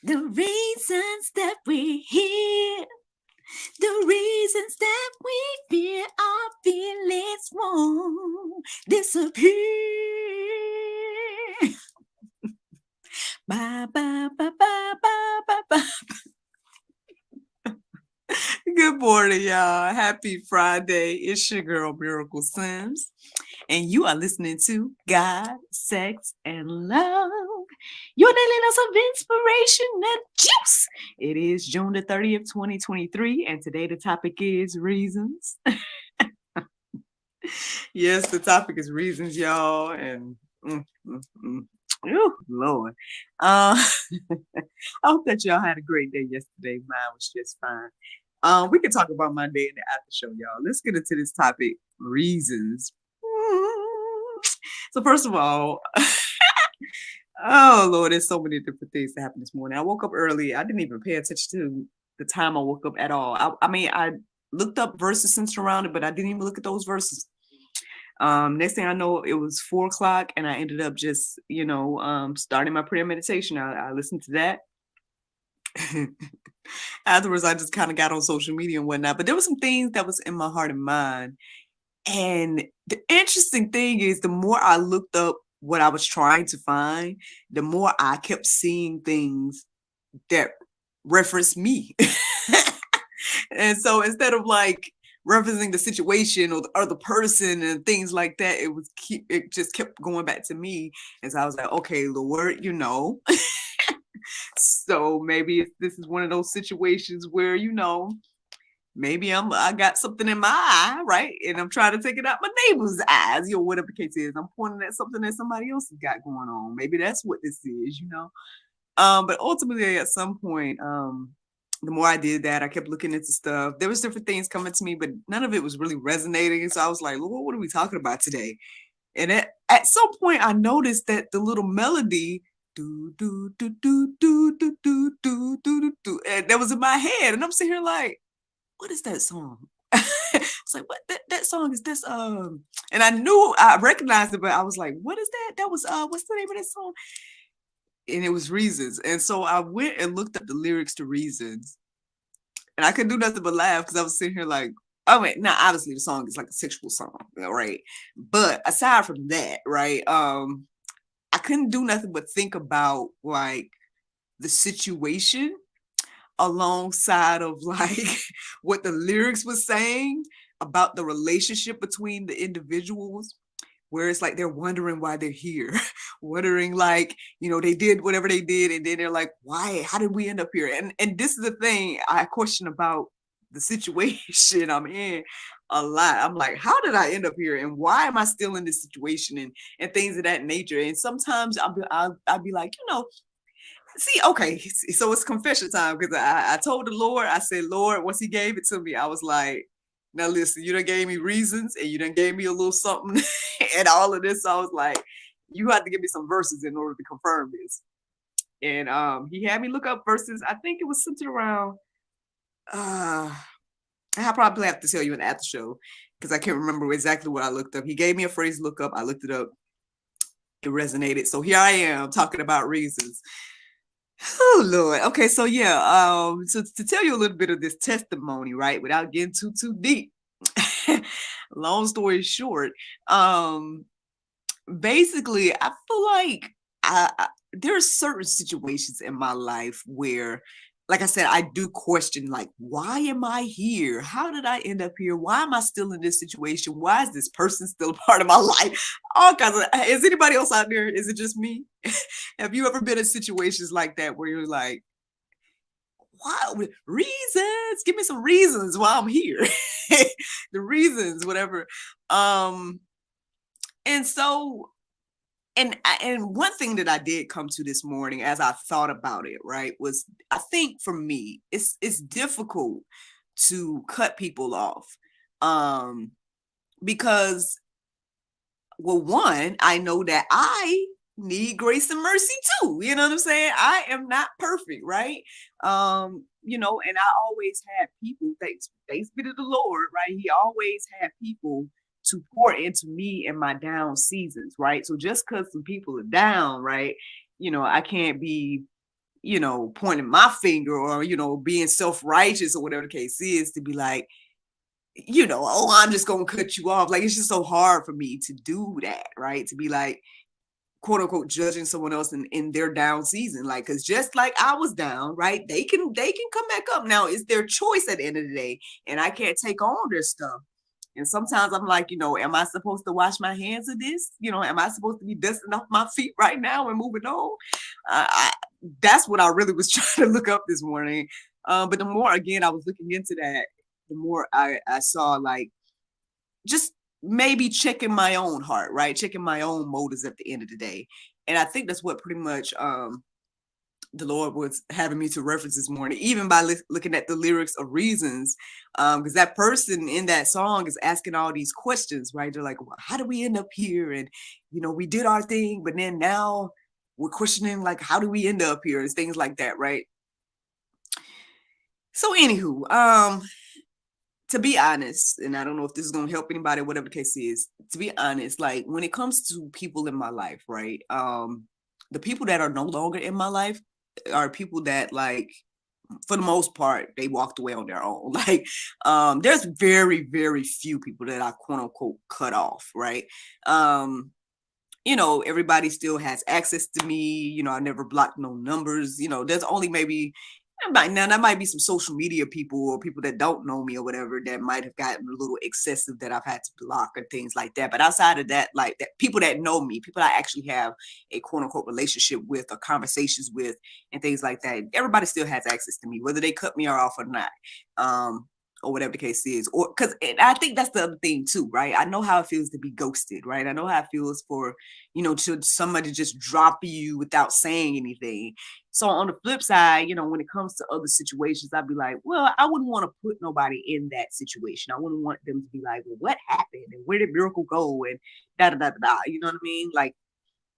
The reasons that we're here, the reasons that we fear our feelings won't disappear. Ba, ba, ba, ba, ba, ba, ba. Good morning, y'all. Happy Friday. It's your girl, Miracle Sims. And you are listening to God, Sex, and Love. Your daily dose of inspiration and juice. It is June the 30th, 2023. And today the topic is reasons. Yes, the topic is reasons, y'all. And oh, Lord. I hope that y'all had a great day yesterday. Mine was just fine. We can talk about my day in the after show, y'all. Let's get into this topic, reasons. So first of all, oh Lord, there's so many different things that happened this morning. I woke up early. I didn't even pay attention to the time I woke up at all. I mean, I looked up verses and surrounded, but I didn't even look at those verses. Next thing I know, it was 4 o'clock, and I ended up just, starting my prayer meditation. I listened to that. Afterwards, I just kind of got on social media and whatnot. But there were some things that was in my heart and mind. And the interesting thing is, the more I looked up what I was trying to find, the more I kept seeing things that referenced me. And so instead of like referencing the situation or the person and things like that, it just kept going back to me. And so I was like, okay, Lord, so maybe this is one of those situations where, maybe I got something in my eye, right? And I'm trying to take it out my neighbor's eyes, whatever the case is. I'm pointing at something that somebody else has got going on. Maybe that's what this is. But ultimately at some point, the more I did that, I kept looking into stuff. There was different things coming to me, but none of it was really resonating. And so I was like, Lord, what are we talking about today? And at some point I noticed that the little melody do do do do do do do do do do, and that was in my head. And I'm sitting here like, what is that song? It's like, what that song is this? And I knew I recognized it, but I was like, what is that? That was what's the name of that song? And it was Reasons. And so I went and looked up the lyrics to Reasons, and I couldn't do nothing but laugh because I was sitting here like, oh wait, now obviously the song is like a sexual song, right? But aside from that, right, I couldn't do nothing but think about like the situation alongside of like what the lyrics was saying about the relationship between the individuals, where it's like they're wondering why they're here, wondering like, they did whatever they did, and then they're like, why, how did we end up here? And this is the thing I question about the situation I'm in a lot. I'm like, how did I end up here, and why am I still in this situation, and things of that nature. And sometimes I'll be like, see, okay, so it's confession time, because I told the Lord, I said, Lord, once he gave it to me, I was like, now listen, you done gave me reasons, and you done gave me a little something and all of this. So I was like, you have to give me some verses in order to confirm this. And he had me look up verses. I think it was centered around, I probably have to tell you in the after show, because I can't remember exactly what I looked up. He gave me a phrase to look up. I looked it up. It resonated. So here I am talking about reasons. Oh Lord. Okay, so yeah, so to tell you a little bit of this testimony, right, without getting too deep. Long story short, basically, I feel like there are certain situations in my life where, like I said, I do question, like, why am I here? How did I end up here? Why am I still in this situation? Why is this person still a part of my life? All kinds of. Is anybody else out there? Is it just me? Have you ever been in situations like that where you're like, wow, reasons? Give me some reasons why I'm here. The reasons, whatever. And so, and one thing that I did come to this morning as I thought about it, right, was, I think for me, it's difficult to cut people off. Because, well, one, I know that I need grace and mercy too. You know what I'm saying? I am not perfect, right? And I always had people, thanks be to the Lord, right? He always had people to pour into me in my down seasons, right? So just because some people are down, right, I can't be pointing my finger or, being self-righteous or whatever the case is, to be like, oh, I'm just going to cut you off. Like, it's just so hard for me to do that, right? To be like, quote unquote, judging someone else in their down season. Like, cause just like I was down, right? They can come back up. Now it's their choice at the end of the day. And I can't take on their stuff. And sometimes I'm like, am I supposed to wash my hands of this? Am I supposed to be dusting off my feet right now and moving on? That's what I really was trying to look up this morning. But the more, again, I was looking into that, the more I saw, like, just maybe checking my own heart, right? Checking my own motives at the end of the day. And I think that's what pretty much the Lord was having me to reference this morning, even by looking at the lyrics of Reasons, because that person in that song is asking all these questions, right? They're like, well, how do we end up here? And, we did our thing, but then now we're questioning, like, how do we end up here? And things like that, right? So anywho, to be honest, and I don't know if this is going to help anybody, whatever the case is, to be honest, like, when it comes to people in my life, right? The people that are no longer in my life are people that, like, for the most part, they walked away on their own. Like, there's very, very few people that I quote unquote cut off, right? Everybody still has access to me. I never blocked no numbers. There's only maybe now that might be some social media people or people that don't know me or whatever that might have gotten a little excessive that I've had to block or things like that. But outside of that, like, that, people that know me, people I actually have a quote unquote relationship with or conversations with and things like that, everybody still has access to me, whether they cut me off or not. Or whatever the case is, or because I think that's the other thing too, right? I know how it feels to be ghosted, right? I know how it feels for, to somebody just drop you without saying anything. So on the flip side, when it comes to other situations, I'd be like, well, I wouldn't want to put nobody in that situation. I wouldn't want them to be like, well, what happened? And where did Miracle go? And da da da da. You know what I mean? Like,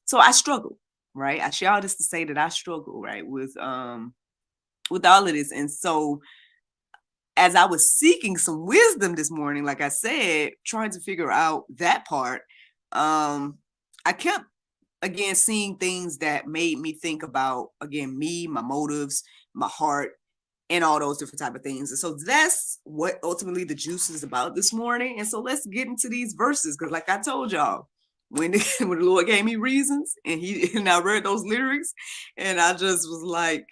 so I struggle, right? I share all this to say that I struggle, right, with all of this. And so as I was seeking some wisdom this morning, like I said, trying to figure out that part, I kept, again, seeing things that made me think about, again, me, my motives, my heart, and all those different type of things. And so that's what ultimately the juice is about this morning. And so let's get into these verses, because like I told y'all, when the Lord gave me reasons and I read those lyrics, and I just was like,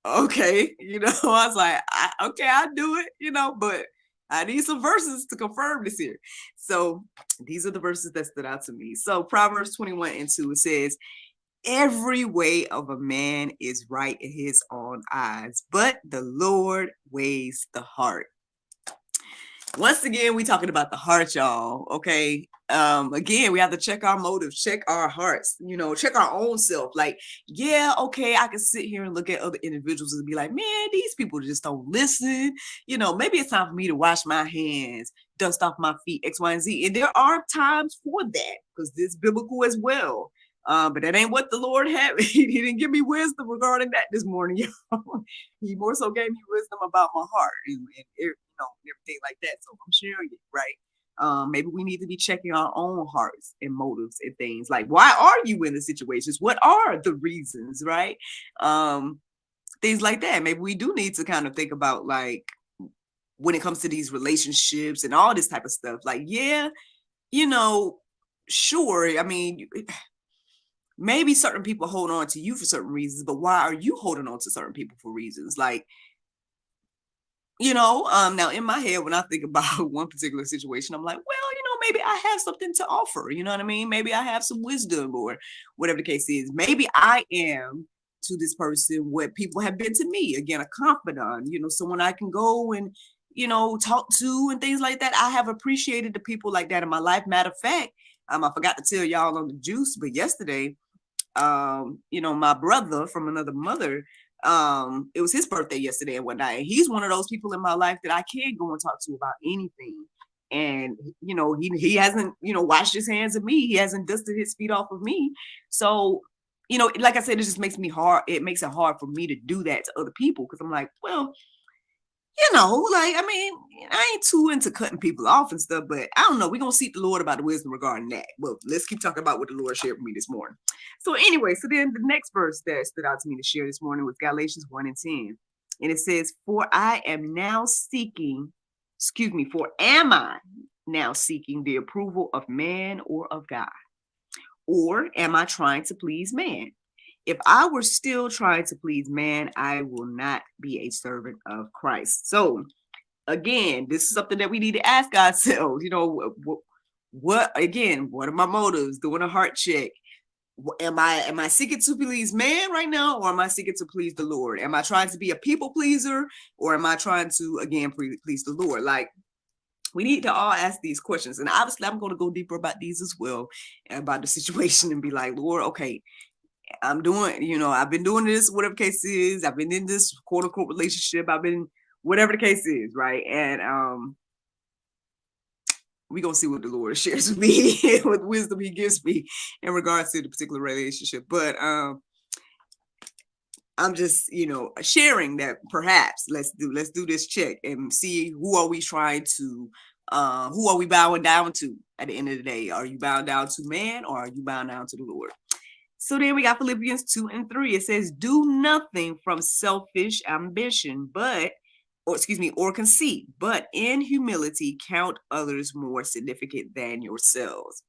okay, I was like, okay, I'll do it, but I need some verses to confirm this here. So these are the verses that stood out to me. So Proverbs 21:2, it says, every way of a man is right in his own eyes, but the Lord weighs the heart. Once again, we talking about the heart, y'all. Okay. Again, we have to check our motives, check our hearts, check our own self. Like, yeah, okay, I can sit here and look at other individuals and be like, man, these people just don't listen. Maybe it's time for me to wash my hands, dust off my feet, X, Y, and Z. And there are times for that, because this is biblical as well. But that ain't what the Lord had. He didn't give me wisdom regarding that this morning, y'all. He more so gave me wisdom about my heart and everything like that. So I'm sharing it, right? Maybe we need to be checking our own hearts and motives and things like, why are you in the situations? What are the reasons, right? Things like that. Maybe we do need to kind of think about, like, when it comes to these relationships and all this type of stuff, like, yeah, sure. I mean, maybe certain people hold on to you for certain reasons, but why are you holding on to certain people for reasons? Like, now in my head, when I think about one particular situation, I'm like, well, maybe I have something to offer. You know what I mean? Maybe I have some wisdom or whatever the case is. Maybe I am to this person what people have been to me. Again, a confidant, someone I can go and, talk to and things like that. I have appreciated the people like that in my life. Matter of fact, I forgot to tell y'all on the juice, but yesterday, my brother from another mother, it was his birthday yesterday and whatnot. And he's one of those people in my life that I can go and talk to about anything. And, he hasn't, washed his hands of me. He hasn't dusted his feet off of me. So, like I said, it just makes me hard. It makes it hard for me to do that to other people. Cause I'm like, well, like, I mean, I ain't too into cutting people off and stuff, but I don't know. We're going to seek the Lord about the wisdom regarding that. Well, let's keep talking about what the Lord shared with me this morning. So anyway, so then the next verse that stood out to me to share this morning was Galatians 1 and 10. And it says, for am I now seeking the approval of man or of God? Or am I trying to please man? If I were still trying to please man, I will not be a servant of Christ. So again, this is something that we need to ask ourselves, what are my motives? Doing a heart check. Am I seeking to please man right now, or am I seeking to please the Lord? Am I trying to be a people pleaser, or am I trying to, again, please the Lord? Like, we need to all ask these questions. And obviously, I'm going to go deeper about these as well, about the situation, and be like, Lord, okay, I've been doing this, whatever the case is. I've been in this quote unquote relationship. I've been whatever the case is, right? And we're going to see what the Lord shares with me, with wisdom he gives me in regards to the particular relationship. But I'm just, sharing that perhaps let's do this check and see who are we bowing down to at the end of the day. Are you bowing down to man, or are you bowing down to the Lord? So then we got Philippians 2 and 3. It says, do nothing from selfish ambition, or conceit, but in humility count others more significant than yourselves.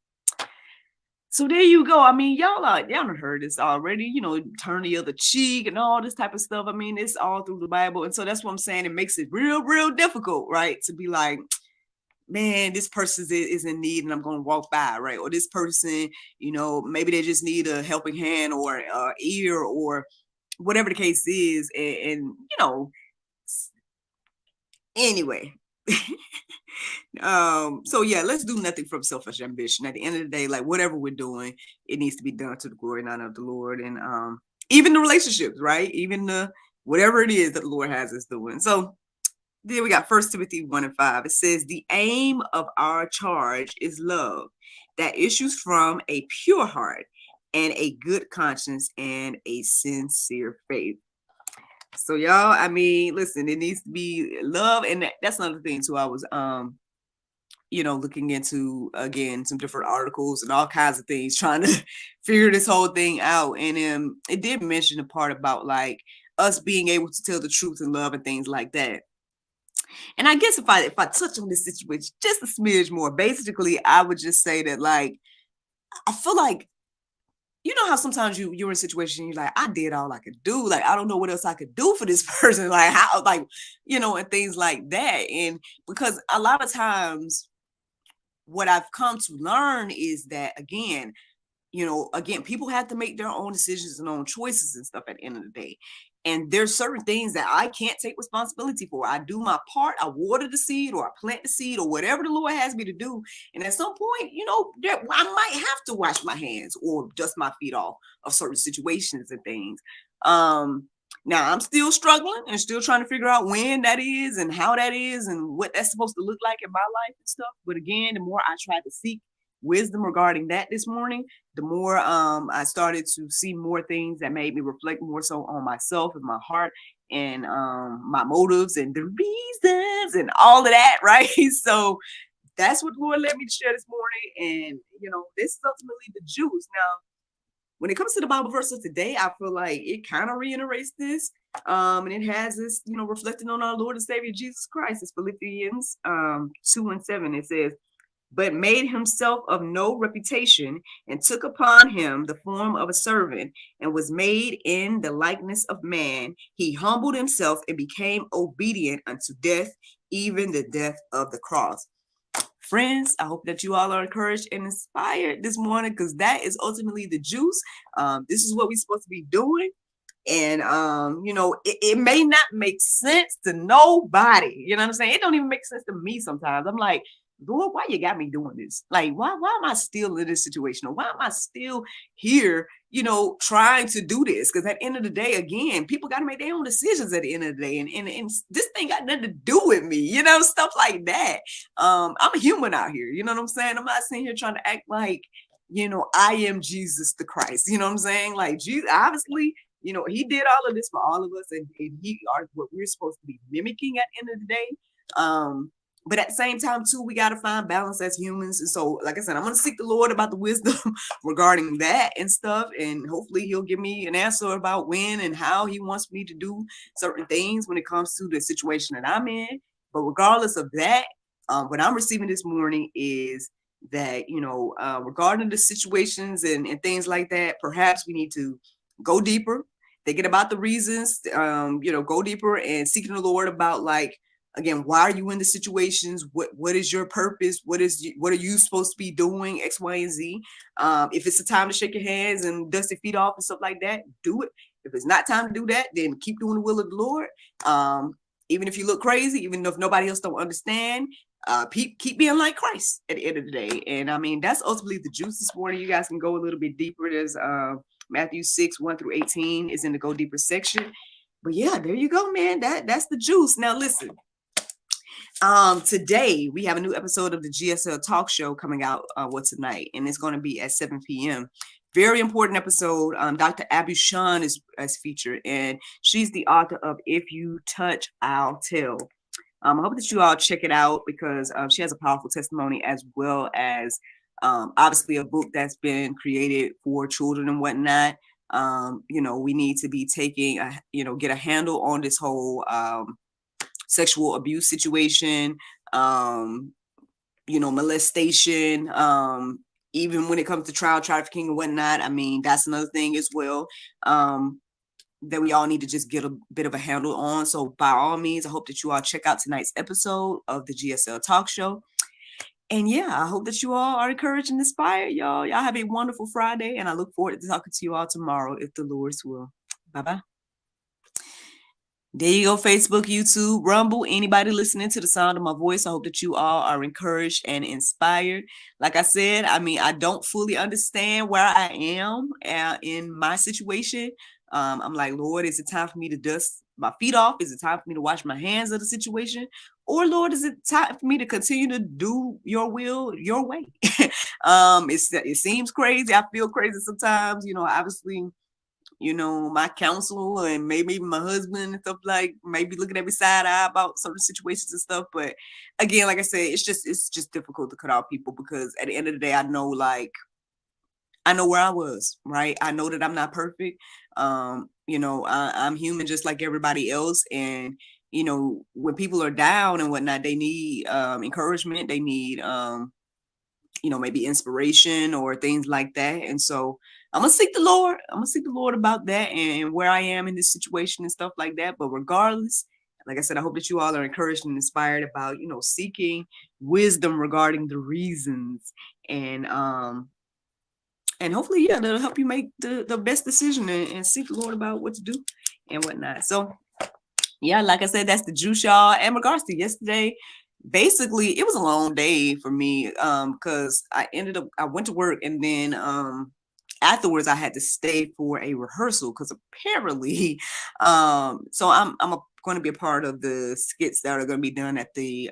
So there you go. I mean, y'all done heard this already, turn the other cheek and all this type of stuff. I mean, it's all through the Bible. And so that's what I'm saying. It makes it real, real difficult, right? To be like, man, this person is in need and I'm going to walk by, right? Or this person, maybe they just need a helping hand or ear or whatever the case is. And anyway. So yeah, let's do nothing from selfish ambition. At the end of the day, like whatever we're doing, it needs to be done to the glory and honor of the Lord. And even the relationships, right? Even whatever it is that the Lord has us doing. So then we got 1 Timothy 1 and 5. It says, the aim of our charge is love that issues from a pure heart and a good conscience and a sincere faith. So y'all, I mean, listen, it needs to be love. And that's another thing too. I was, looking into, again, some different articles and all kinds of things, trying to figure this whole thing out. And it did mention a part about like us being able to tell the truth in love and things like that. And I guess if I touch on this situation just a smidge more, basically, I would just say that, like, I feel like, how sometimes you're in a situation, you're like, I did all I could do. Like, I don't know what else I could do for this person. Like, how, like, and things like that. And because a lot of times what I've come to learn is that, again, people have to make their own decisions and own choices and stuff at the end of the day. And there's certain things that I can't take responsibility for. I do my part. I water the seed, or I plant the seed, or whatever the Lord has me to do. And at some point, I might have to wash my hands or dust my feet off of certain situations and things. Now I'm still struggling and still trying to figure out when that is and how that is and what that's supposed to look like in my life and stuff. But again, the more I try to seek wisdom regarding that this morning, the more I started to see more things that made me reflect more so on myself and my heart and my motives and the reasons and all of that, right? So that's what the Lord led me to share this morning. And this is ultimately the juice. Now, when it comes to the Bible verse of today, I feel like it kind of reiterates this. And it has this, reflecting on our Lord and Savior Jesus Christ. It's Philippians 2 and 7. It says, but made himself of no reputation, and took upon him the form of a servant, and was made in the likeness of man. He humbled himself and became obedient unto death, even the death of the cross. Friends, I hope that you all are encouraged and inspired this morning, because that is ultimately the juice. This is what we're supposed to be doing. And, it may not make sense to nobody. You know what I'm saying? It don't even make sense to me sometimes. I'm like, Lord, why you got me doing this? Like, why am I still in this situation? Or why am I still here, trying to do this? Because at the end of the day, again, people got to make their own decisions at the end of the day. And this thing got nothing to do with me, stuff like that. I'm a human out here. You know what I'm saying? I'm not sitting here trying to act like, I am Jesus the Christ. You know what I'm saying? Like, Jesus, obviously, he did all of this for all of us, and he are what we're supposed to be mimicking at the end of the day. But at the same time, too, we got to find balance as humans. And so, like I said, I'm going to seek the Lord about the wisdom regarding that and stuff. And hopefully he'll give me an answer about when and how he wants me to do certain things when it comes to the situation that I'm in. But regardless of that, what I'm receiving this morning is that, regarding the situations and things like that, perhaps we need to go deeper, thinking about the reasons, go deeper and seeking the Lord about, like, again, why are you in the situations? What is your purpose? What are you supposed to be doing? X, Y, and Z. If it's a time to shake your hands and dust your feet off and stuff like that, do it. If it's not time to do that, then keep doing the will of the Lord. Even if you look crazy, even if nobody else don't understand, keep being like Christ at the end of the day. And I mean, that's ultimately the juice this morning. You guys can go a little bit deeper. There's Matthew 6, 1-18 is in the go deeper section. But yeah, there you go, man. That's the juice. Now listen. Today we have a new episode of the GSL Talk Show coming out tonight, and it's going to be at 7 p.m. Very important episode. Dr. Abby Shun is featured, and she's the author of If You Touch, I'll Tell. I hope that you all check it out because she has a powerful testimony, as well as obviously a book that's been created for children and whatnot. We need to be taking get a handle on this whole sexual abuse situation, molestation, even when it comes to child trafficking and whatnot. I mean, that's another thing as well that we all need to just get a bit of a handle on. So by all means, I hope that you all check out tonight's episode of the GSL Talk Show. And yeah, I hope that you all are encouraged and inspired, y'all. Y'all have a wonderful Friday, and I look forward to talking to you all tomorrow, if the Lord's will. Bye-bye. There you go, Facebook, YouTube, Rumble, anybody listening to the sound of my voice. I hope that you all are encouraged and inspired. Like I said, I mean, I don't fully understand where I am in my situation. I'm like, Lord, is it time for me to dust my feet off? Is it time for me to wash my hands of the situation? Or Lord, is it time for me to continue to do your will your way? It seems crazy. I feel crazy sometimes, obviously. My counsel and maybe even my husband and stuff, like, maybe looking at me side eye about certain situations and stuff. But again, like I said, it's just difficult to cut out people, because at the end of the day, I know where I was, right? I know that I'm not perfect. I'm human just like everybody else. And, when people are down and whatnot, they need encouragement. They need, maybe inspiration or things like that. And so I'm going to seek the Lord. I'm going to seek the Lord about that and where I am in this situation and stuff like that. But regardless, like I said, I hope that you all are encouraged and inspired about, seeking wisdom regarding the reasons, and hopefully, yeah, that'll help you make the best decision and seek the Lord about what to do and whatnot. So yeah, like I said, that's the juice, y'all. And regards to yesterday, basically, it was a long day for me because I went to work, and then afterwards I had to stay for a rehearsal because apparently so I'm going to be a part of the skits that are going to be done at the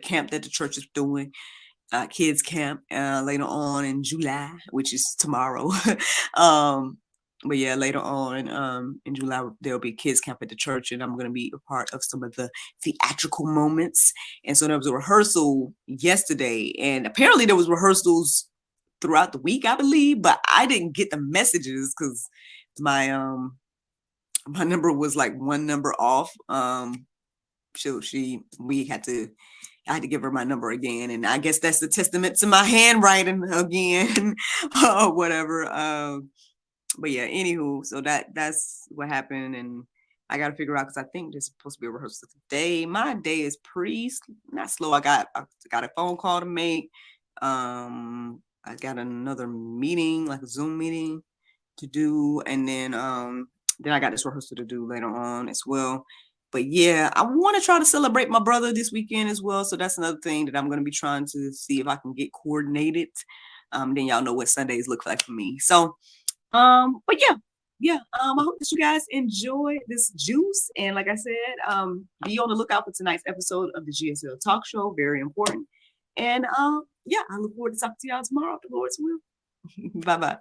camp that the church is doing, kids camp, later on in July, which is tomorrow. But yeah, later on in July, there'll be kids camp at the church, and I'm going to be a part of some of the theatrical moments. And so there was a rehearsal yesterday, and apparently there was rehearsals throughout the week, I believe, but I didn't get the messages because my number was like one number off. I had to give her my number again, and I guess that's the testament to my handwriting again, or whatever. But yeah, anywho, so that's what happened, and I got to figure out, because I think there's supposed to be a rehearsal today. My day is pretty not slow. I got a phone call to make. I got another meeting, like a Zoom meeting to do, and then I got this rehearsal to do later on as well. But yeah, I want to try to celebrate my brother this weekend as well. So that's another thing that I'm going to be trying to see if I can get coordinated. Then y'all know what Sundays look like for me. So, but yeah. I hope that you guys enjoy this juice. And like I said, be on the lookout for tonight's episode of the GSL Talk Show. Very important. And yeah, I look forward to talking to y'all tomorrow, if the Lord's will. Bye-bye.